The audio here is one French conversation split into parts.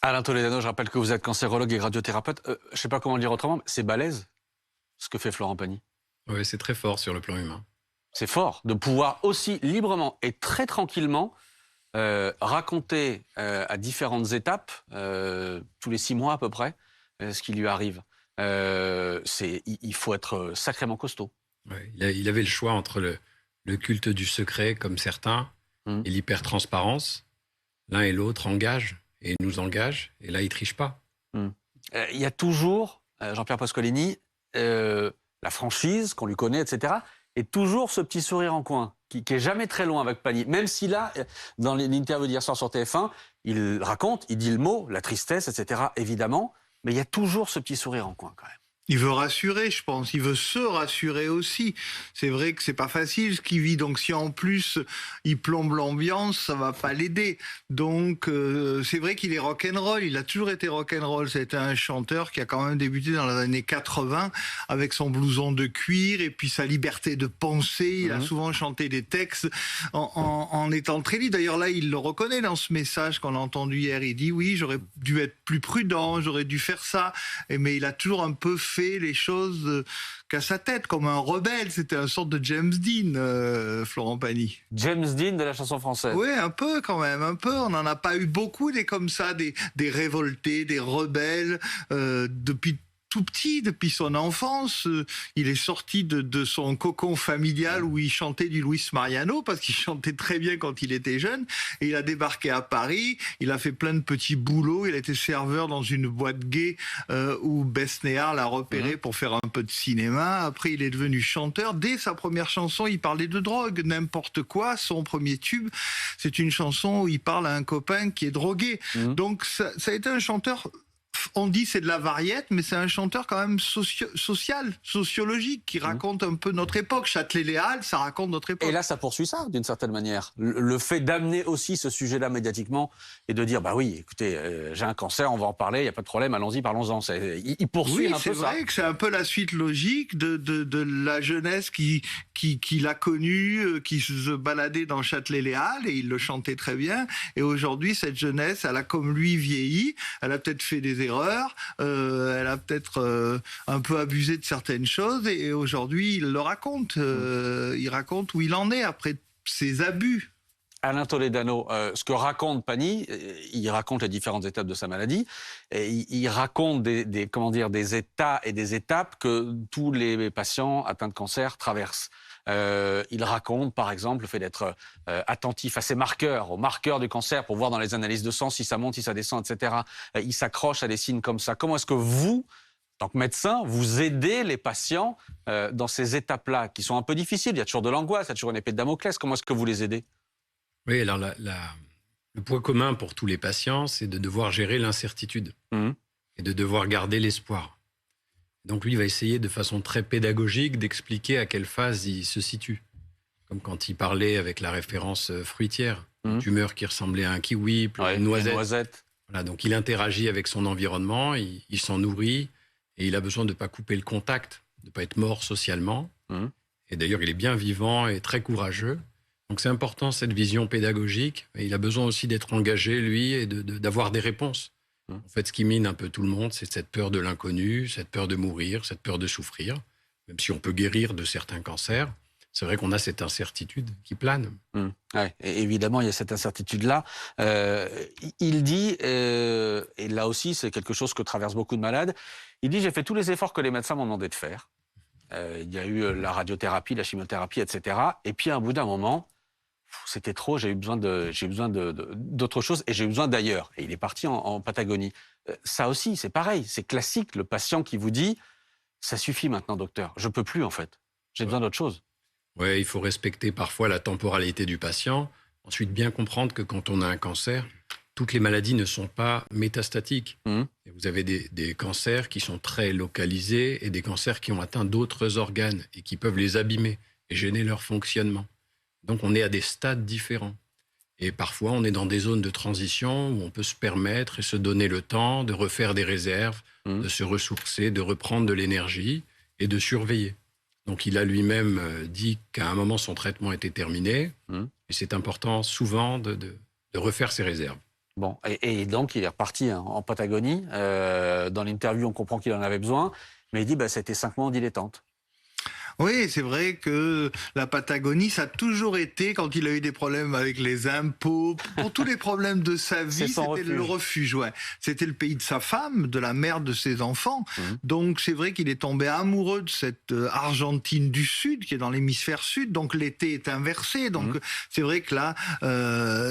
Alain Toledano, je rappelle que vous êtes cancérologue et radiothérapeute. Je ne sais pas comment le dire autrement, mais c'est balèze ce que fait Florent Pagny. Oui, c'est très fort sur le plan humain. C'est fort de pouvoir aussi librement et très tranquillement raconter à différentes étapes, tous les 6 mois à peu près, ce qui lui arrive. Il faut être sacrément costaud. Ouais, il avait le choix entre le culte du secret, comme certains, et l'hypertransparence. L'un et l'autre engagent et nous engagent, et là, il ne triche pas. Il y a toujours, Jean-Pierre Pascolini, la franchise qu'on lui connaît, etc., et toujours ce petit sourire en coin, qui est jamais très loin avec Pagny. Même si là, dans l'interview d'hier soir sur TF1, il raconte, il dit le mot, la tristesse, etc., évidemment, mais il y a toujours ce petit sourire en coin quand même. Il veut rassurer, je pense. Il veut se rassurer aussi. C'est vrai que c'est pas facile ce qu'il vit. Donc si en plus il plombe l'ambiance, ça va pas l'aider. Donc c'est vrai qu'il est rock'n'roll. Il a toujours été rock'n'roll. C'était un chanteur qui a quand même débuté dans les années 80 avec son blouson de cuir et puis sa liberté de penser. Il a souvent chanté des textes en étant très libre. D'ailleurs là, il le reconnaît dans ce message qu'on a entendu hier. Il dit oui, j'aurais dû être plus prudent, j'aurais dû faire ça. Mais il a toujours un peu fait les choses qu'à sa tête, comme un rebelle. C'était une sorte de James Dean, Florent Pagny. James Dean de la chanson française. Oui, un peu quand même, un peu. On n'en a pas eu beaucoup des comme ça, des révoltés, des rebelles, depuis tout petit, depuis son enfance. Il est sorti de son cocon familial où il chantait du Luis Mariano, parce qu'il chantait très bien quand il était jeune, et il a débarqué à Paris, il a fait plein de petits boulots, il a été serveur dans une boîte gay où Besnéard l'a repéré pour faire un peu de cinéma. Après, il est devenu chanteur. Dès sa première chanson, il parlait de drogue, n'importe quoi. Son premier tube, c'est une chanson où il parle à un copain qui est drogué. Donc ça a été un chanteur... On dit c'est de la variette, mais c'est un chanteur quand même sociologique, qui raconte un peu notre époque. Châtelet-Léal, ça raconte notre époque. Et là, ça poursuit ça, d'une certaine manière. Le fait d'amener aussi ce sujet-là médiatiquement et de dire, bah oui, écoutez, j'ai un cancer, on va en parler, il n'y a pas de problème, allons-y, parlons-en. Il poursuit un peu ça. Oui, c'est vrai que c'est un peu la suite logique de la jeunesse qui l'a connu, qui se baladait dans Châtelet-Léal, et il le chantait très bien. Et aujourd'hui, cette jeunesse, elle a comme lui vieilli, elle a peut-être fait des erreurs, elle a peut-être un peu abusé de certaines choses, et aujourd'hui il le raconte, il raconte où il en est après ses abus. Alain Toledano, ce que raconte Pagny, il raconte les différentes étapes de sa maladie, et il raconte des états et des étapes que tous les patients atteints de cancer traversent. Il raconte, par exemple, le fait d'être attentif à ses marqueurs, aux marqueurs du cancer, pour voir dans les analyses de sang si ça monte, si ça descend, etc. Il s'accroche à des signes comme ça. Comment est-ce que vous, en tant que médecin, vous aidez les patients dans ces étapes-là, qui sont un peu difficiles? Il y a toujours de l'angoisse, il y a toujours une épée de Damoclès. Comment est-ce que vous les aidez? Oui, alors le point commun pour tous les patients, c'est de devoir gérer l'incertitude et de devoir garder l'espoir. Donc lui, il va essayer de façon très pédagogique d'expliquer à quelle phase il se situe. Comme quand il parlait avec la référence fruitière, une tumeur qui ressemblait à un kiwi, puis une noisette. Voilà, donc il interagit avec son environnement, il s'en nourrit, et il a besoin de ne pas couper le contact, de ne pas être mort socialement. Et d'ailleurs, il est bien vivant et très courageux. Donc c'est important, cette vision pédagogique. Et il a besoin aussi d'être engagé, lui, et d'avoir des réponses. En fait, ce qui mine un peu tout le monde, c'est cette peur de l'inconnu, cette peur de mourir, cette peur de souffrir. Même si on peut guérir de certains cancers, c'est vrai qu'on a cette incertitude qui plane. Ouais, et évidemment, il y a cette incertitude-là. Il dit, et là aussi, c'est quelque chose que traversent beaucoup de malades, il dit, j'ai fait tous les efforts que les médecins m'ont demandé de faire. Il y a eu la radiothérapie, la chimiothérapie, etc. Et puis, à un bout d'un moment, c'était trop, j'ai eu besoin d'autre chose, et j'ai eu besoin d'ailleurs. Et il est parti en Patagonie. Ça aussi, c'est pareil, c'est classique, le patient qui vous dit « ça suffit maintenant, docteur, je peux plus en fait, j'ai besoin d'autre chose ». Oui, il faut respecter parfois la temporalité du patient. Ensuite, bien comprendre que quand on a un cancer, toutes les maladies ne sont pas métastatiques. Et vous avez des cancers qui sont très localisés et des cancers qui ont atteint d'autres organes et qui peuvent les abîmer et gêner leur fonctionnement. Donc, on est à des stades différents. Et parfois, on est dans des zones de transition où on peut se permettre et se donner le temps de refaire des réserves, de se ressourcer, de reprendre de l'énergie et de surveiller. Donc, il a lui-même dit qu'à un moment, son traitement était terminé. Et c'est important, souvent, de refaire ses réserves. Bon, et donc il est reparti en Patagonie. Dans l'interview, on comprend qu'il en avait besoin, mais il dit c'était 5 mois en dilettante. Oui, c'est vrai que la Patagonie, ça a toujours été, quand il a eu des problèmes avec les impôts, pour tous les problèmes de sa vie, c'était le refuge. Ouais. C'était le pays de sa femme, de la mère de ses enfants. Donc c'est vrai qu'il est tombé amoureux de cette Argentine du Sud, qui est dans l'hémisphère sud. Donc l'été est inversé. Donc c'est vrai que là,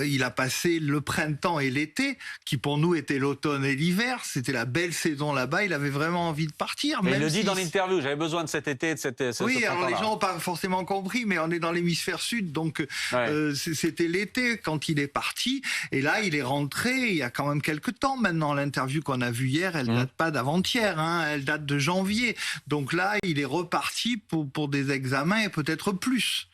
il a passé le printemps et l'été, qui pour nous était l'automne et l'hiver. C'était la belle saison là-bas. Il avait vraiment envie de partir. Mais il le dit dans l'interview, j'avais besoin de cet été, de cette... Oui, alors les gens n'ont pas forcément compris, mais on est dans l'hémisphère sud, donc c'était l'été quand il est parti. Et là, il est rentré il y a quand même quelques temps maintenant. L'interview qu'on a vue hier, elle date pas d'avant-hier, elle date de janvier. Donc là, il est reparti pour des examens et peut-être plus.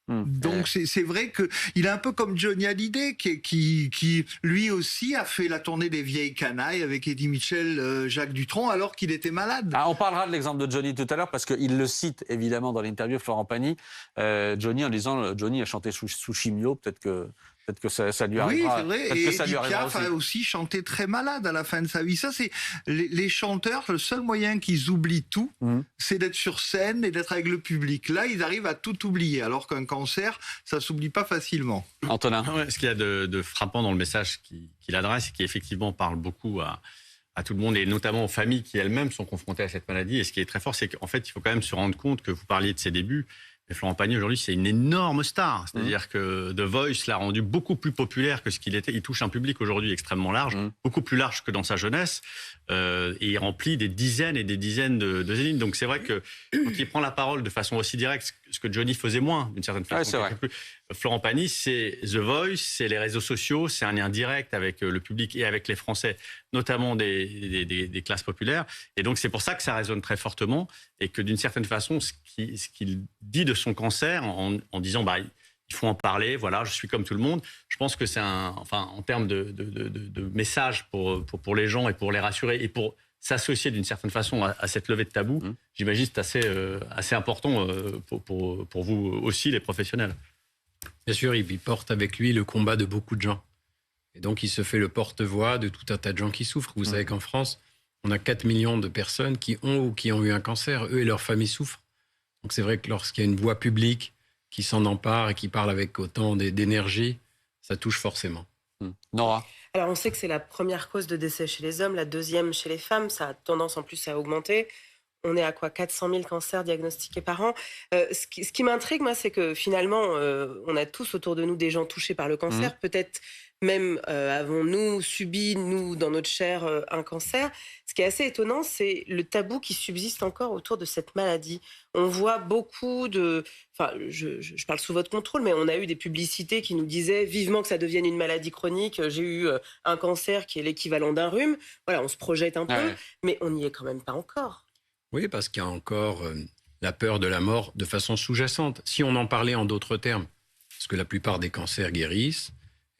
Donc c'est vrai qu'il est un peu comme Johnny Hallyday qui lui aussi a fait la tournée des vieilles canailles avec Eddie Mitchell, Jacques Dutronc, alors qu'il était malade. On parlera de l'exemple de Johnny tout à l'heure parce qu'il le cite évidemment dans l'interview Florent Pagny. Johnny en disant Johnny a chanté sous Chimio, peut-être que ça lui arrivera. Oui, c'est vrai. Et Edith Piaf a aussi chanté très malade à la fin de sa vie. Ça, c'est les chanteurs, le seul moyen qu'ils oublient tout, c'est d'être sur scène et d'être avec le public. Là, ils arrivent à tout oublier, alors qu'un cancer, ça s'oublie pas facilement. Antonin. Ce qu'il y a de frappant dans le message qu'il adresse, et qui effectivement parle beaucoup à tout le monde, et notamment aux familles qui elles-mêmes sont confrontées à cette maladie. Et ce qui est très fort, c'est qu'en fait, il faut quand même se rendre compte que vous parliez de ses débuts. Et Florent Pagny, aujourd'hui, c'est une énorme star. C'est-à-dire que The Voice l'a rendu beaucoup plus populaire que ce qu'il était. Il touche un public aujourd'hui extrêmement large, beaucoup plus large que dans sa jeunesse. Et il remplit des dizaines et des dizaines de zéniths. Donc c'est vrai que quand il prend la parole de façon aussi directe, ce que Johnny faisait moins, d'une certaine façon. Ouais, c'est vrai. Florent Pagny, c'est The Voice, c'est les réseaux sociaux, c'est un lien direct avec le public et avec les Français, notamment des classes populaires. Et donc c'est pour ça que ça résonne très fortement et que d'une certaine façon, ce qu'il dit de son cancer en disant il faut en parler, voilà, je suis comme tout le monde. Je pense que c'est en termes de message pour les gens et pour les rassurer et pour s'associer d'une certaine façon à cette levée de tabou, j'imagine que c'est assez important pour vous aussi, les professionnels. Bien sûr, il porte avec lui le combat de beaucoup de gens. Et donc, il se fait le porte-voix de tout un tas de gens qui souffrent. Vous savez qu'en France, on a 4 millions de personnes qui ont ou qui ont eu un cancer. Eux et leurs familles souffrent. Donc, c'est vrai que lorsqu'il y a une voix publique qui s'en empare et qui parle avec autant d'énergie, ça touche forcément. Nora. Alors, on sait que c'est la première cause de décès chez les hommes, la deuxième chez les femmes. Ça a tendance en plus à augmenter. On est à 400 000 cancers diagnostiqués par an. Ce qui m'intrigue, moi, c'est que finalement, on a tous autour de nous des gens touchés par le cancer. Peut-être même avons-nous subi, nous, dans notre chair, un cancer. Ce qui est assez étonnant, c'est le tabou qui subsiste encore autour de cette maladie. On voit beaucoup de... Enfin, je parle sous votre contrôle, mais on a eu des publicités qui nous disaient vivement que ça devienne une maladie chronique. J'ai eu un cancer qui est l'équivalent d'un rhume. Voilà, on se projette un peu, mais on n'y est quand même pas encore. Oui, parce qu'il y a encore la peur de la mort de façon sous-jacente. Si on en parlait en d'autres termes, parce que la plupart des cancers guérissent,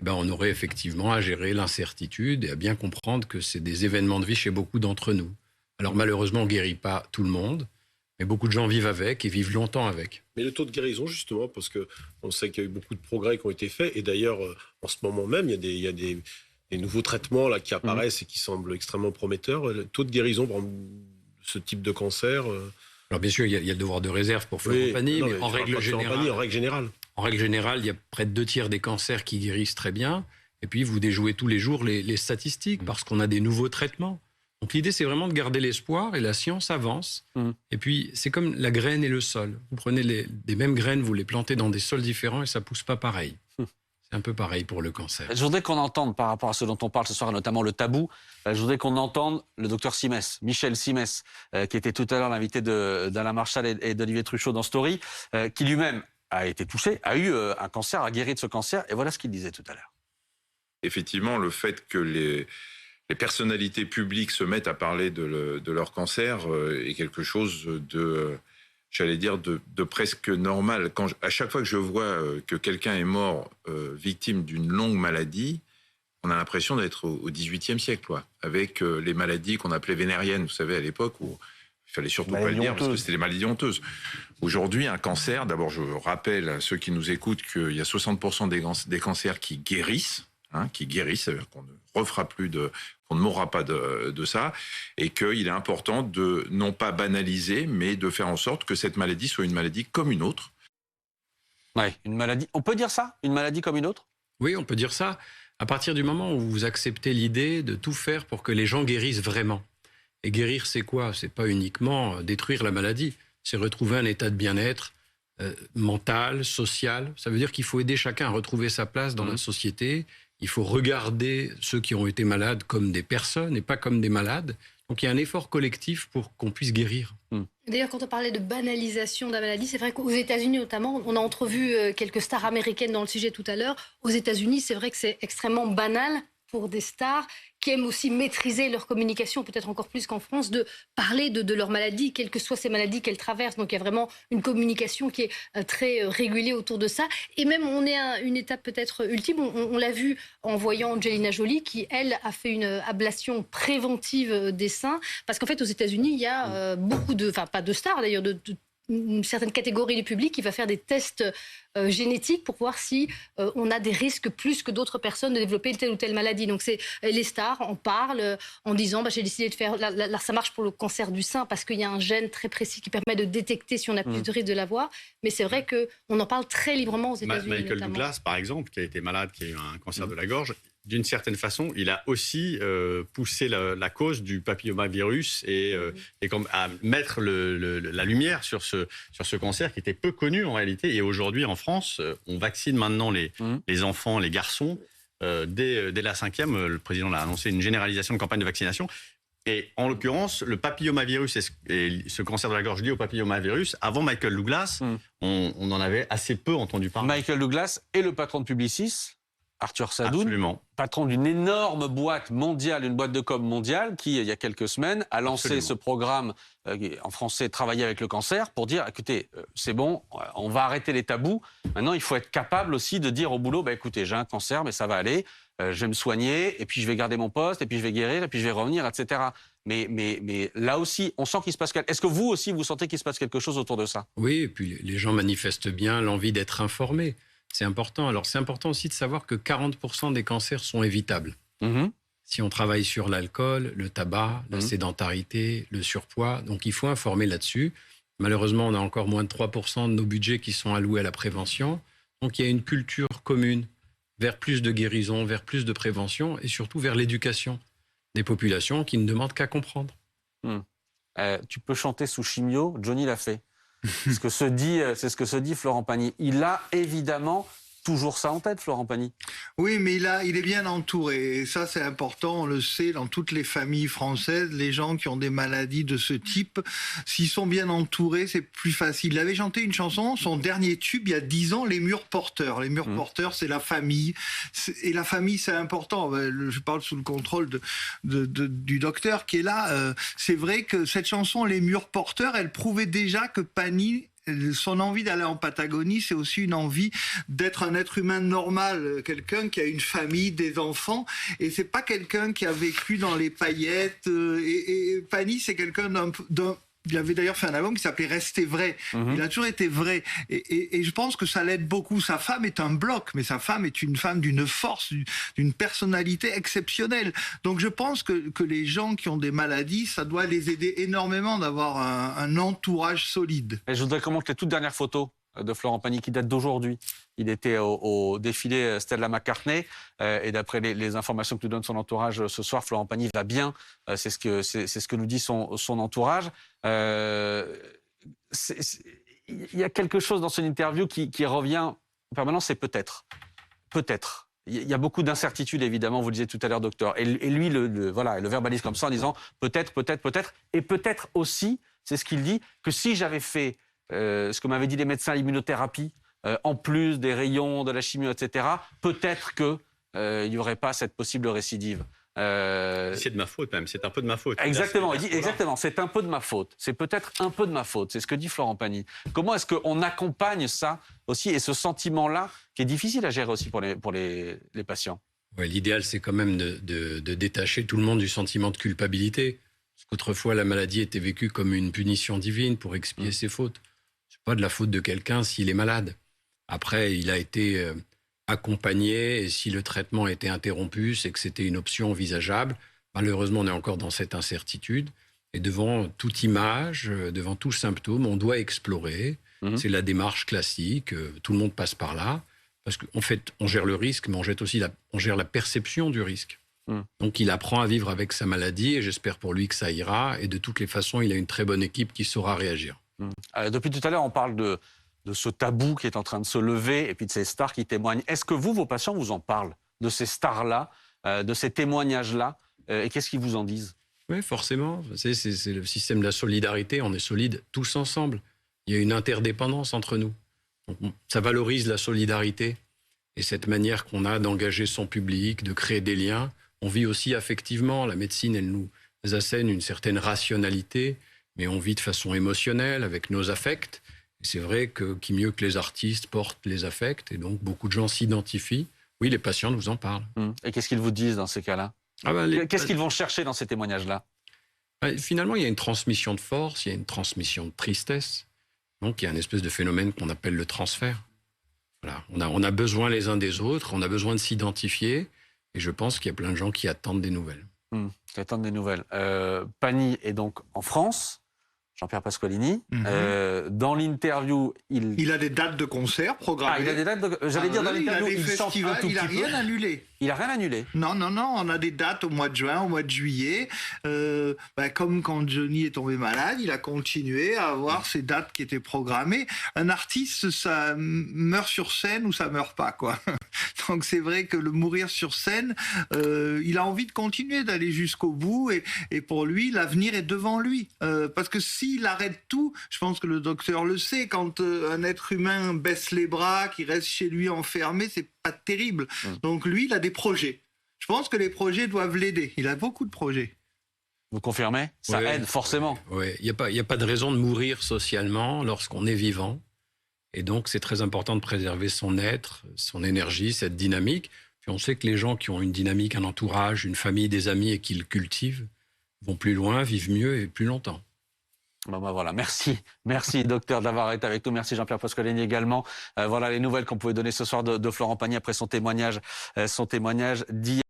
on aurait effectivement à gérer l'incertitude et à bien comprendre que c'est des événements de vie chez beaucoup d'entre nous. Alors malheureusement, on ne guérit pas tout le monde, mais beaucoup de gens vivent avec et vivent longtemps avec. Mais le taux de guérison, justement, parce qu'on sait qu'il y a eu beaucoup de progrès qui ont été faits, et d'ailleurs, en ce moment même, il y a des nouveaux traitements là, qui apparaissent et qui semblent extrêmement prometteurs. Le taux de guérison, par exemple, ce type de cancer. Alors bien sûr, il y a le devoir de réserve pour Florent Pagny, mais en règle générale, il y a près de 2 tiers des cancers qui guérissent très bien. Et puis, vous déjouez tous les jours les statistiques parce qu'on a des nouveaux traitements. Donc l'idée, c'est vraiment de garder l'espoir et la science avance. Et puis, c'est comme la graine et le sol. Vous prenez des mêmes graines, vous les plantez dans des sols différents et ça ne pousse pas pareil. C'est un peu pareil pour le cancer. Je voudrais qu'on entende, par rapport à ce dont on parle ce soir, notamment le tabou, je voudrais qu'on entende le docteur Simès, Michel Simès, qui était tout à l'heure l'invité d'Alain Marchal et d'Olivier Truchot dans Story, qui lui-même a été touché, a eu un cancer, a guéri de ce cancer, et voilà ce qu'il disait tout à l'heure. Effectivement, le fait que les personnalités publiques se mettent à parler de leur cancer est quelque chose de... j'allais dire, de presque normal. À chaque fois que je vois que quelqu'un est mort victime d'une longue maladie, on a l'impression d'être au XVIIIe siècle, avec les maladies qu'on appelait vénériennes, vous savez, à l'époque, où il fallait surtout pas le dire, parce que c'était les maladies honteuses. Aujourd'hui, un cancer, d'abord, je rappelle à ceux qui nous écoutent qu'il y a 60% des cancers qui guérissent, qui guérisse, c'est-à-dire qu'on ne refera plus qu'on ne mourra pas de ça, et qu'il est important de non pas banaliser, mais de faire en sorte que cette maladie soit une maladie comme une autre. Ouais, une maladie. On peut dire ça, une maladie comme une autre? Oui, on peut dire ça. À partir du moment où vous acceptez l'idée de tout faire pour que les gens guérissent vraiment. Et guérir, c'est quoi? C'est pas uniquement détruire la maladie, c'est retrouver un état de bien-être mental, social. Ça veut dire qu'il faut aider chacun à retrouver sa place dans la société. Il faut regarder ceux qui ont été malades comme des personnes et pas comme des malades. Donc il y a un effort collectif pour qu'on puisse guérir. D'ailleurs, quand on parlait de banalisation de la maladie, c'est vrai qu'aux États-Unis notamment, on a entrevu quelques stars américaines dans le sujet tout à l'heure. Aux États-Unis, c'est vrai que c'est extrêmement banal pour des stars qui aiment aussi maîtriser leur communication, peut-être encore plus qu'en France, de parler de leur maladie, quelles que soient ces maladies qu'elles traversent. Donc il y a vraiment une communication qui est très régulée autour de ça. Et même, on est à une étape peut-être ultime. On l'a vu en voyant Angelina Jolie, qui, elle, a fait une ablation préventive des seins. Parce qu'en fait, aux États-Unis, il y a beaucoup de... Enfin, pas de stars d'ailleurs, une certaine catégorie du public qui va faire des tests génétiques pour voir si on a des risques plus que d'autres personnes de développer telle ou telle maladie. Donc les stars en parlent en disant j'ai décidé de faire... Là, ça marche pour le cancer du sein parce qu'il y a un gène très précis qui permet de détecter si on a plus de risque de l'avoir. Mais c'est vrai qu'on en parle très librement aux États-Unis. Michael notamment. Douglas, par exemple, qui a été malade, qui a eu un cancer de la gorge, d'une certaine façon, il a aussi poussé la cause du papillomavirus et à mettre la lumière sur ce cancer qui était peu connu en réalité. Et aujourd'hui, en France, on vaccine maintenant les enfants, les garçons. Dès la 5e, le président l'a annoncé, une généralisation de campagne de vaccination. Et en l'occurrence, le papillomavirus et ce cancer de la gorge lié au papillomavirus, avant Michael Douglas, on en avait assez peu entendu parler. Michael Douglas est le patron de Publicis, Arthur Sadoun, Absolument. patron d'une énorme boîte mondiale, une boîte de com mondiale, qui, il y a quelques semaines, a lancé ce programme, en français, Travailler avec le cancer, pour dire, écoutez, c'est bon, on va arrêter les tabous. Maintenant, il faut être capable aussi de dire au boulot, écoutez, j'ai un cancer, mais ça va aller, je vais me soigner, et puis je vais garder mon poste, et puis je vais guérir, et puis je vais revenir, etc. Mais là aussi, on sent qu'il se passe quelque chose. Est-ce que vous aussi, vous sentez qu'il se passe quelque chose autour de ça? Oui, et puis les gens manifestent bien l'envie d'être informés. C'est important. Alors, c'est important aussi de savoir que 40% des cancers sont évitables. Si on travaille sur l'alcool, le tabac, la sédentarité, le surpoids. Donc, il faut informer là-dessus. Malheureusement, on a encore moins de 3% de nos budgets qui sont alloués à la prévention. Donc, il y a une culture commune vers plus de guérison, vers plus de prévention et surtout vers l'éducation des populations qui ne demandent qu'à comprendre. Tu peux chanter sous chimio, Johnny l'a fait. C'est ce que se dit Florent Pagny. Il a évidemment toujours ça en tête, Florent Pagny. Oui, mais il est bien entouré. Et ça, c'est important. On le sait, dans toutes les familles françaises, les gens qui ont des maladies de ce type, s'ils sont bien entourés, c'est plus facile. Il avait chanté une chanson, son dernier tube, il y a 10 ans, Les Murs Porteurs. Les Murs Porteurs, c'est la famille. Et la famille, c'est important. Je parle sous le contrôle du docteur qui est là. C'est vrai que cette chanson, Les Murs Porteurs, elle prouvait déjà que Pagny, son envie d'aller en Patagonie, c'est aussi une envie d'être un être humain normal, quelqu'un qui a une famille, des enfants, et c'est pas quelqu'un qui a vécu dans les paillettes. Et Pagny, c'est quelqu'un il avait d'ailleurs fait un album qui s'appelait Rester vrai. Il a toujours été vrai. Et je pense que ça l'aide beaucoup. Sa femme est un bloc, mais sa femme est une femme d'une force, d'une personnalité exceptionnelle. Donc je pense que les gens qui ont des maladies, ça doit les aider énormément d'avoir un entourage solide. Et je voudrais commenter les toutes dernières photos de Florent Pagny qui datent d'aujourd'hui. Il était au défilé Stella McCartney et d'après les informations que nous donne son entourage ce soir, Florent Pagny va bien. C'est ce que nous dit son entourage. Il y a quelque chose dans son interview qui revient en permanence, c'est peut-être. Peut-être. Il y a beaucoup d'incertitudes, évidemment, vous le disiez tout à l'heure, docteur. Et lui, il le verbalise comme ça en disant peut-être, peut-être, peut-être. Et peut-être aussi, c'est ce qu'il dit, que si j'avais fait ce que m'avaient dit les médecins, l'immunothérapie, en plus des rayons, de la chimio, etc., peut-être qu'il n'y aurait pas cette possible récidive. C'est de ma faute même, c'est un peu de ma faute. Exactement, il dit exactement, c'est un peu de ma faute. C'est peut-être un peu de ma faute, c'est ce que dit Florent Pagny. Comment est-ce qu'on accompagne ça aussi et ce sentiment-là qui est difficile à gérer aussi pour les patients? Ouais, l'idéal, c'est quand même de détacher tout le monde du sentiment de culpabilité. Parce qu'autrefois, la maladie était vécue comme une punition divine pour expier ses fautes. C'est pas de la faute de quelqu'un s'il est malade. Après, il a été accompagner, et si le traitement était interrompu, c'est que c'était une option envisageable. Malheureusement, on est encore dans cette incertitude. Et devant toute image, devant tout symptôme, on doit explorer. C'est la démarche classique. Tout le monde passe par là. Parce qu'en fait, on gère le risque, mais on gère la perception du risque. Donc, il apprend à vivre avec sa maladie et j'espère pour lui que ça ira. Et de toutes les façons, il a une très bonne équipe qui saura réagir. Depuis tout à l'heure, on parle de ce tabou qui est en train de se lever et puis de ces stars qui témoignent. Est-ce que vos patients vous en parlent, de ces stars-là, de ces témoignages-là et qu'est-ce qu'ils vous en disent? Oui, forcément. C'est le système de la solidarité. On est solides tous ensemble. Il y a une interdépendance entre nous. Donc, ça valorise la solidarité et cette manière qu'on a d'engager son public, de créer des liens. On vit aussi affectivement. La médecine, elle nous assène une certaine rationalité, mais on vit de façon émotionnelle, avec nos affects. Et c'est vrai que qui mieux que les artistes portent les affects, et donc beaucoup de gens s'identifient. Oui, les patients nous en parlent. Et qu'est-ce qu'ils vous disent dans ces cas-là? Qu'est-ce qu'ils vont chercher dans ces témoignages-là? Finalement, il y a une transmission de force, il y a une transmission de tristesse. Donc, il y a une espèce de phénomène qu'on appelle le transfert. Voilà. On a besoin les uns des autres, on a besoin de s'identifier. Et je pense qu'il y a plein de gens qui attendent des nouvelles. Qui attendent des nouvelles. Pani est donc en France, Jean-Pierre Pasqualini. Dans l'interview, il a des dates de concert programmées. Il a des dates j'allais dire dans l'interview, il chante un tout petit peu. Il n'a rien annulé. Il n'a rien annulé. Non, on a des dates au mois de juin, au mois de juillet. Comme quand Johnny est tombé malade, il a continué à avoir ces dates qui étaient programmées. Un artiste, ça meurt sur scène ou ça meurt pas, quoi. Donc c'est vrai que le mourir sur scène, il a envie de continuer, d'aller jusqu'au bout. Et pour lui, l'avenir est devant lui. Parce que s'il arrête tout, je pense que le docteur le sait, quand un être humain baisse les bras, qu'il reste chez lui enfermé, c'est pas terrible. Donc lui, il a des projets. Je pense que les projets doivent l'aider. Il a beaucoup de projets. Vous confirmez? Ça aide forcément. Oui, il n'y a pas de raison de mourir socialement lorsqu'on est vivant. Et donc, c'est très important de préserver son être, son énergie, cette dynamique. Puis on sait que les gens qui ont une dynamique, un entourage, une famille, des amis et qui le cultivent vont plus loin, vivent mieux et plus longtemps. Voilà, merci docteur d'avoir été avec nous, merci Jean-Pierre Pasqualini également. Voilà les nouvelles qu'on pouvait donner ce soir de Florent Pagny après son témoignage d'hier.